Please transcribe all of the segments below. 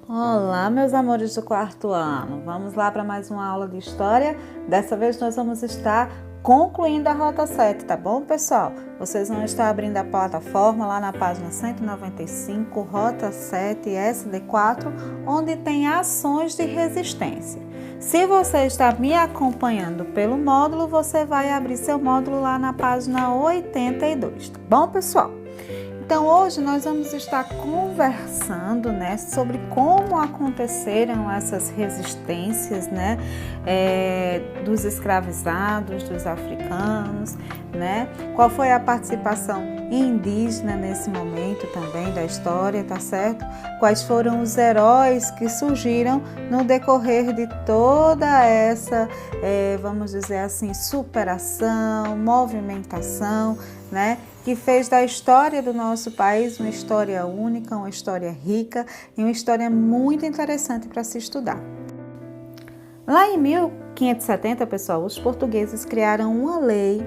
Olá, meus amores do quarto ano. Vamos lá para mais uma aula de história. Dessa vez nós vamos estar concluindo a Rota 7, tá bom, pessoal? Vocês vão estar abrindo a plataforma lá na página 195, Rota 7, SD4, onde tem ações de resistência. Se você está me acompanhando pelo módulo, você vai abrir seu módulo lá na página 82, tá bom, pessoal? Então, hoje nós vamos estar conversando, sobre como aconteceram essas resistências, dos escravizados, dos africanos, Qual foi a participação indígena nesse momento também da história, tá certo? Quais foram os heróis que surgiram no decorrer de toda essa, vamos dizer assim, superação, movimentação, que fez da história do nosso país uma história única, uma história rica e uma história muito interessante para se estudar. Lá em 1570, pessoal, os portugueses criaram uma lei,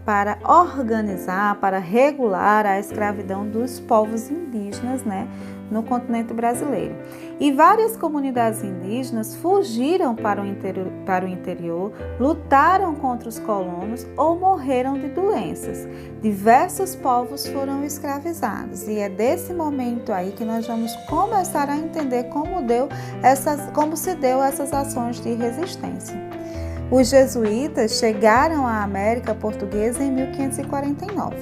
para organizar, para regular a escravidão dos povos indígenas, no continente brasileiro. E várias comunidades indígenas fugiram para o interior, lutaram contra os colonos ou morreram de doenças. Diversos povos foram escravizados e é desse momento aí que nós vamos começar a entender como se deu essas ações de resistência. Os jesuítas chegaram à América Portuguesa em 1549.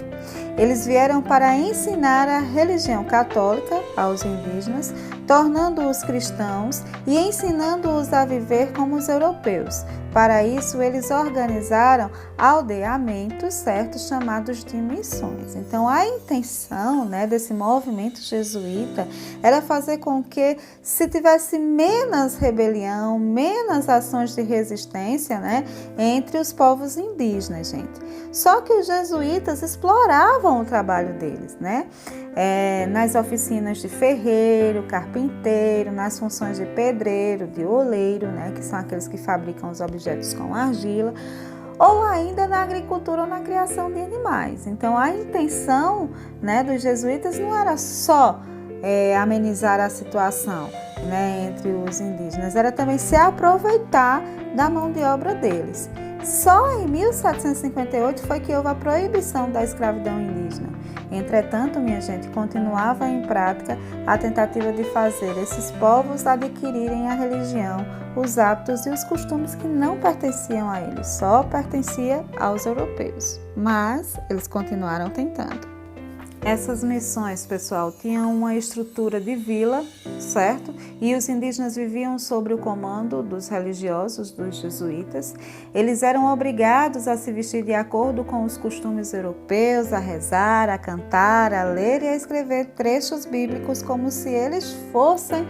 Eles vieram para ensinar a religião católica aos indígenas, tornando-os cristãos e ensinando-os a viver como os europeus. Para isso, eles organizaram aldeamentos, chamados de missões. Então, a intenção, desse movimento jesuíta era fazer com que se tivesse menos rebelião, menos ações de resistência, entre os povos indígenas, gente. Só que os jesuítas exploravam o trabalho deles, nas oficinas de ferreiro, carpinteiro, nas funções de pedreiro, de oleiro, que são aqueles que fabricam os objetos com argila, ou ainda na agricultura ou na criação de animais. Então, a intenção, dos jesuítas não era só amenizar a situação, entre os indígenas, era também se aproveitar da mão de obra deles. Só em 1758 foi que houve a proibição da escravidão indígena. Entretanto, minha gente, continuava em prática a tentativa de fazer esses povos adquirirem a religião, os hábitos e os costumes que não pertenciam a eles, só pertencia aos europeus. Mas eles continuaram tentando. Essas missões, pessoal, tinham uma estrutura de vila, certo? E os indígenas viviam sob o comando dos religiosos, dos jesuítas. Eles eram obrigados a se vestir de acordo com os costumes europeus, a rezar, a cantar, a ler e a escrever trechos bíblicos como se eles fossem,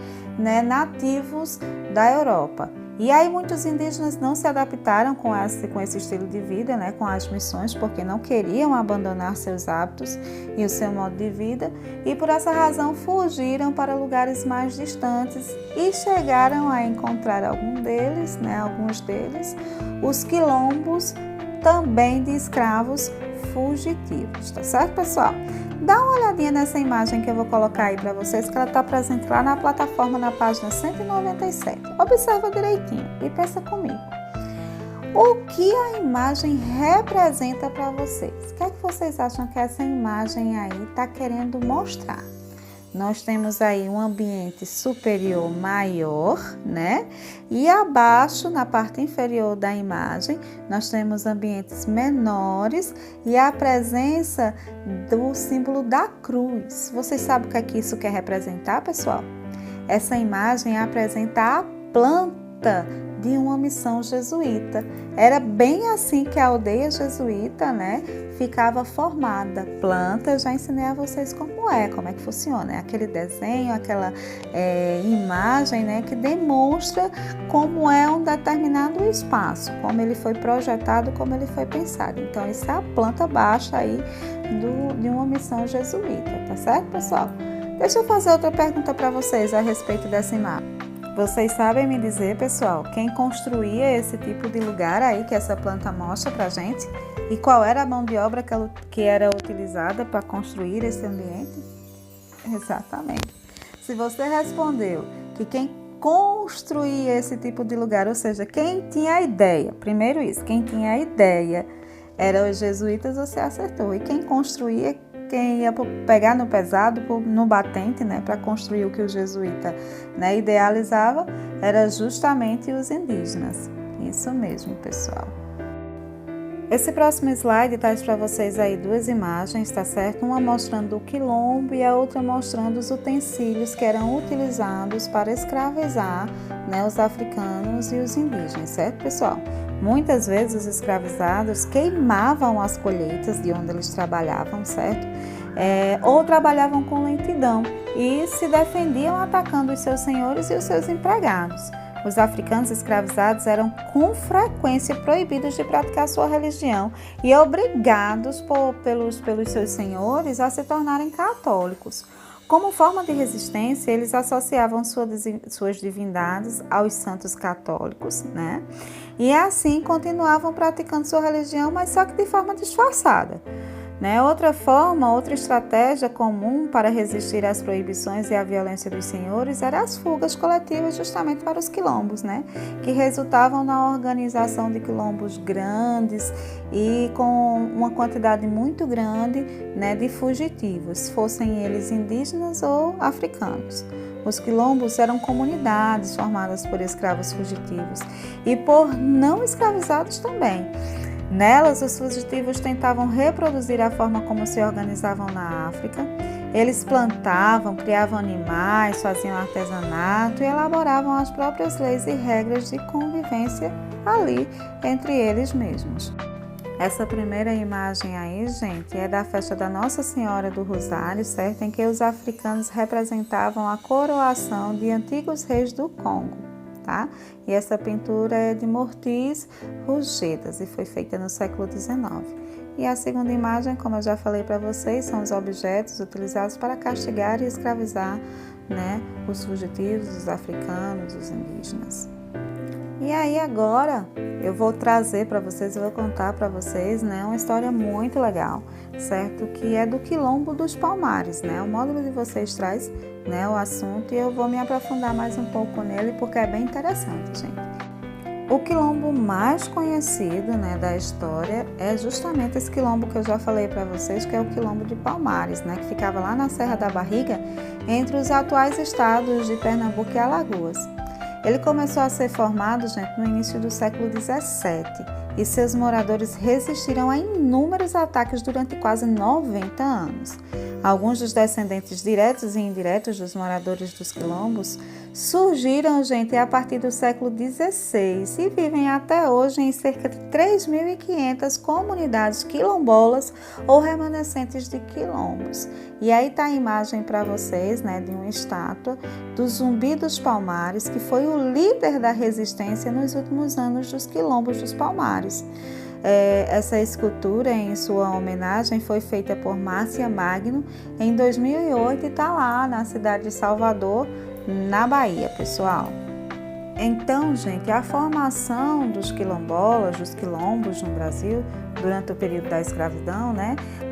nativos da Europa. E aí muitos indígenas não se adaptaram com esse estilo de vida, com as missões, porque não queriam abandonar seus hábitos e o seu modo de vida, e por essa razão fugiram para lugares mais distantes e chegaram a encontrar alguns deles, os quilombos também de escravos fugitivos, tá certo, pessoal? Dá uma olhadinha nessa imagem que eu vou colocar aí para vocês, que ela está presente lá na plataforma, na página 197. Observa direitinho e pensa comigo. O que a imagem representa para vocês? O que é que vocês acham que essa imagem aí está querendo mostrar? Nós temos aí um ambiente superior maior, E abaixo, na parte inferior da imagem, nós temos ambientes menores e a presença do símbolo da cruz. Vocês sabem o que é que isso quer representar, pessoal? Essa imagem apresenta a planta de uma missão jesuíta. Era bem assim que a aldeia jesuíta, né, ficava formada. Planta, eu já ensinei a vocês como é que funciona. É aquele desenho, aquela imagem, né, que demonstra como é um determinado espaço, como ele foi projetado, como ele foi pensado. Então, isso é a planta baixa aí de uma missão jesuíta, tá certo, pessoal? Deixa eu fazer outra pergunta para vocês a respeito dessa imagem. Vocês sabem me dizer, pessoal, quem construía esse tipo de lugar aí que essa planta mostra pra gente? E qual era a mão de obra que era utilizada para construir esse ambiente? Exatamente. Se você respondeu que quem construía esse tipo de lugar, ou seja, quem tinha a ideia, primeiro isso, quem tinha a ideia eram os jesuítas, você acertou. E quem construía, quem ia pegar no pesado, no batente, né, para construir o que o jesuíta, né, idealizava, era justamente os indígenas. Isso mesmo, pessoal. Esse próximo slide traz para vocês aí duas imagens, tá certo? Uma mostrando o quilombo e a outra mostrando os utensílios que eram utilizados para escravizar, né, os africanos e os indígenas, certo, pessoal? Muitas vezes os escravizados queimavam as colheitas de onde eles trabalhavam, certo? Ou trabalhavam com lentidão e se defendiam atacando os seus senhores e os seus empregados. Os africanos escravizados eram com frequência proibidos de praticar sua religião e obrigados pelos seus senhores a se tornarem católicos. Como forma de resistência, eles associavam suas divindades aos santos católicos, né? E assim continuavam praticando sua religião, mas só que de forma disfarçada. Né? Outra estratégia comum para resistir às proibições e à violência dos senhores eram as fugas coletivas justamente para os quilombos, né? Que resultavam na organização de quilombos grandes e com uma quantidade muito grande, né, de fugitivos, fossem eles indígenas ou africanos. Os quilombos eram comunidades formadas por escravos fugitivos e por não escravizados também. Nelas, os fugitivos tentavam reproduzir a forma como se organizavam na África. Eles plantavam, criavam animais, faziam artesanato e elaboravam as próprias leis e regras de convivência ali entre eles mesmos. Essa primeira imagem aí, gente, é da festa da Nossa Senhora do Rosário, certo? Em que os africanos representavam a coroação de antigos reis do Congo. Tá? E essa pintura é de Mortiz Rugedas e foi feita no século XIX. E a segunda imagem, como eu já falei para vocês, são os objetos utilizados para castigar e escravizar, né, os fugitivos, os africanos, os indígenas. E aí agora eu vou trazer para vocês, eu vou contar para vocês, né, uma história muito legal, certo? Que é do Quilombo dos Palmares, né? O módulo de vocês traz, né, o assunto e eu vou me aprofundar mais um pouco nele porque é bem interessante, gente. O quilombo mais conhecido, né, da história é justamente esse quilombo que eu já falei para vocês, que é o Quilombo de Palmares, né, que ficava lá na Serra da Barriga, entre os atuais estados de Pernambuco e Alagoas. Ele começou a ser formado, gente, no início do século XVII e seus moradores resistiram a inúmeros ataques durante quase 90 anos. Alguns dos descendentes diretos e indiretos dos moradores dos quilombos surgiram, gente, a partir do século XVI e vivem até hoje em cerca de 3.500 comunidades quilombolas ou remanescentes de quilombos. E aí está a imagem para vocês, né, de uma estátua do Zumbi dos Palmares, que foi o líder da resistência nos últimos anos dos quilombos dos Palmares. Essa escultura, em sua homenagem, foi feita por Márcia Magno em 2008 e está lá na cidade de Salvador, na Bahia, pessoal. Então, gente, a formação dos quilombolas, dos quilombos no Brasil, durante o período da escravidão, né, se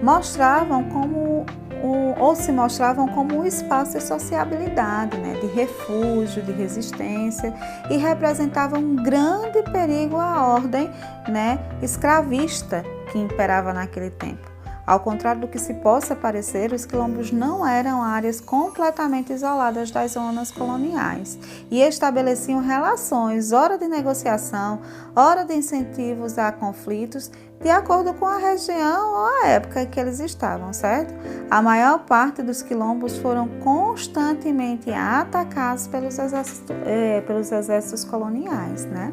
mostravam como um espaço de sociabilidade, né, de refúgio, de resistência e representavam um grande perigo à ordem, né, escravista que imperava naquele tempo. Ao contrário do que se possa parecer, os quilombos não eram áreas completamente isoladas das zonas coloniais e estabeleciam relações, ora de negociação, ora de incentivos a conflitos, de acordo com a região ou a época em que eles estavam, certo? A maior parte dos quilombos foram constantemente atacados pelos exércitos coloniais, né?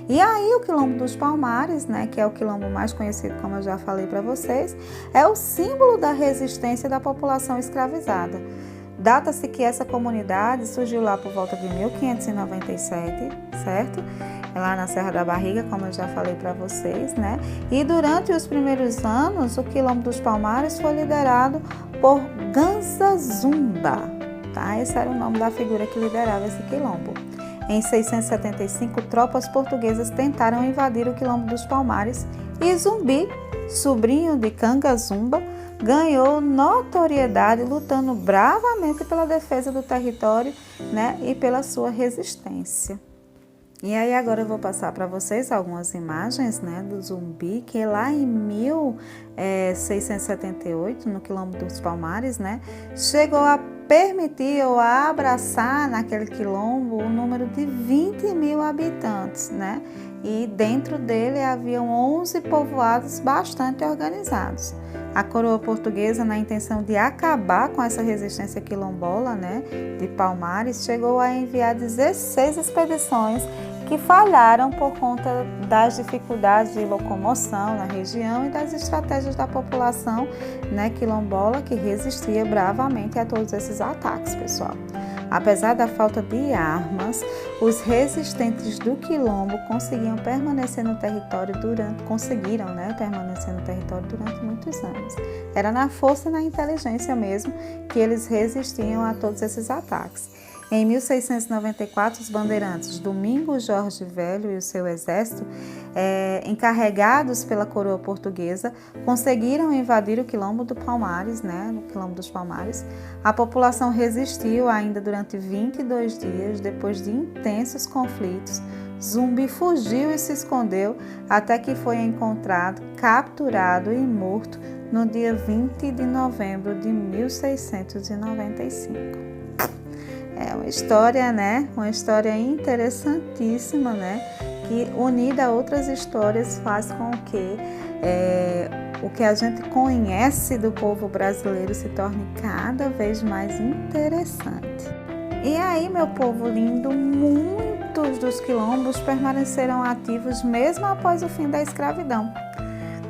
E aí o Quilombo dos Palmares, né, que é o quilombo mais conhecido, como eu já falei para vocês, é o símbolo da resistência da população escravizada. Data-se que essa comunidade surgiu lá por volta de 1597, certo? Lá na Serra da Barriga, como eu já falei para vocês, né? E durante os primeiros anos, o Quilombo dos Palmares foi liderado por Ganza Zumba, tá? Esse era o nome da figura que liderava esse quilombo. Em 675, tropas portuguesas tentaram invadir o Quilombo dos Palmares e Zumbi, sobrinho de Canga Zumba, ganhou notoriedade lutando bravamente pela defesa do território, né, e pela sua resistência. E aí agora eu vou passar para vocês algumas imagens, né, do Zumbi, que lá em 1678, no Quilombo dos Palmares, né, chegou a permitir ou a abraçar naquele quilombo o número de 20.000 habitantes, né? E dentro dele haviam 11 povoados bastante organizados. A coroa portuguesa, na intenção de acabar com essa resistência quilombola, né, de Palmares, chegou a enviar 16 expedições que falharam por conta das dificuldades de locomoção na região e das estratégias da população, né, quilombola, que resistia bravamente a todos esses ataques, pessoal. Apesar da falta de armas, os resistentes do quilombo conseguiram permanecer no território durante muitos anos. Era na força e na inteligência mesmo que eles resistiam a todos esses ataques. Em 1694, os bandeirantes Domingos Jorge Velho e o seu exército, encarregados pela coroa portuguesa, conseguiram invadir o Quilombo do Palmares, né, no Quilombo dos Palmares. A população resistiu ainda durante 22 dias, depois de intensos conflitos. Zumbi fugiu e se escondeu até que foi encontrado, capturado e morto no dia 20 de novembro de 1695. É uma história, né? Uma história interessantíssima, né? Que unida a outras histórias faz com que o que a gente conhece do povo brasileiro se torne cada vez mais interessante. E aí, meu povo lindo, muitos dos quilombos permaneceram ativos mesmo após o fim da escravidão.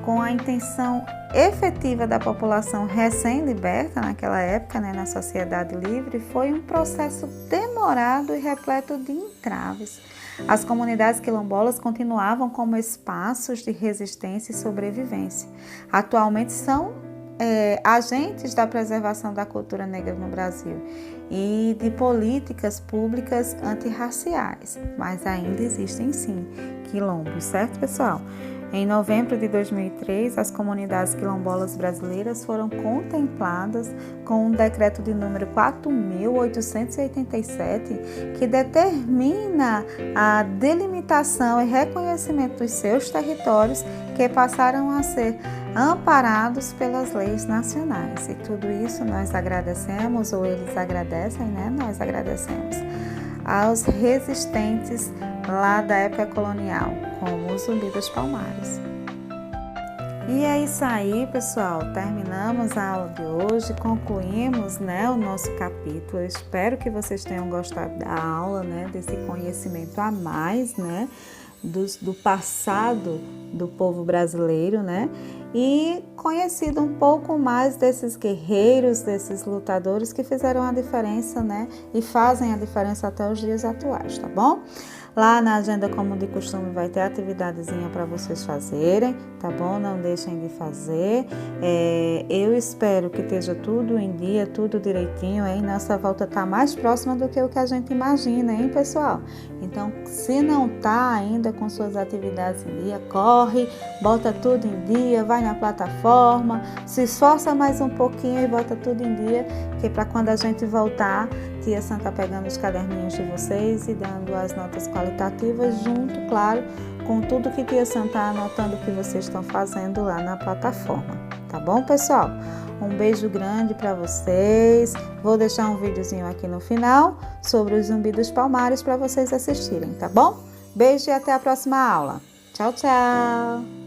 Com a intenção efetiva da população recém-liberta naquela época, né, na sociedade livre, foi um processo demorado e repleto de entraves. As comunidades quilombolas continuavam como espaços de resistência e sobrevivência. Atualmente são agentes da preservação da cultura negra no Brasil e de políticas públicas antirraciais, mas ainda existem sim quilombos, certo, pessoal? Em novembro de 2003, as comunidades quilombolas brasileiras foram contempladas com um decreto de número 4.887, que determina a delimitação e reconhecimento dos seus territórios, que passaram a ser amparados pelas leis nacionais. E tudo isso nós agradecemos, ou eles agradecem, né? Nós agradecemos aos resistentes lá da época colonial, como o Zumbi dos Palmares. E é isso aí, pessoal. Terminamos a aula de hoje, concluímos, né, o nosso capítulo. Eu espero que vocês tenham gostado da aula, né, desse conhecimento a mais, né, do passado do povo brasileiro, né, e conhecido um pouco mais desses guerreiros, desses lutadores que fizeram a diferença, né, e fazem a diferença até os dias atuais, tá bom? Lá na agenda, como de costume, vai ter atividadezinha para vocês fazerem, tá bom? Não deixem de fazer. Eu espero que esteja tudo em dia, tudo direitinho, hein? Nossa volta tá mais próxima do que o que a gente imagina, hein, pessoal? Então, se não tá ainda com suas atividades em dia, corre, bota tudo em dia, vai na plataforma, se esforça mais um pouquinho e bota tudo em dia, que para quando a gente voltar, Tia Santa pegando os caderninhos de vocês e dando as notas qualitativas junto, claro, com tudo que Tia Santa está anotando que vocês estão fazendo lá na plataforma. Tá bom, pessoal? Um beijo grande para vocês. Vou deixar um videozinho aqui no final sobre o Zumbi dos Palmares para vocês assistirem, tá bom? Beijo e até a próxima aula. Tchau, tchau!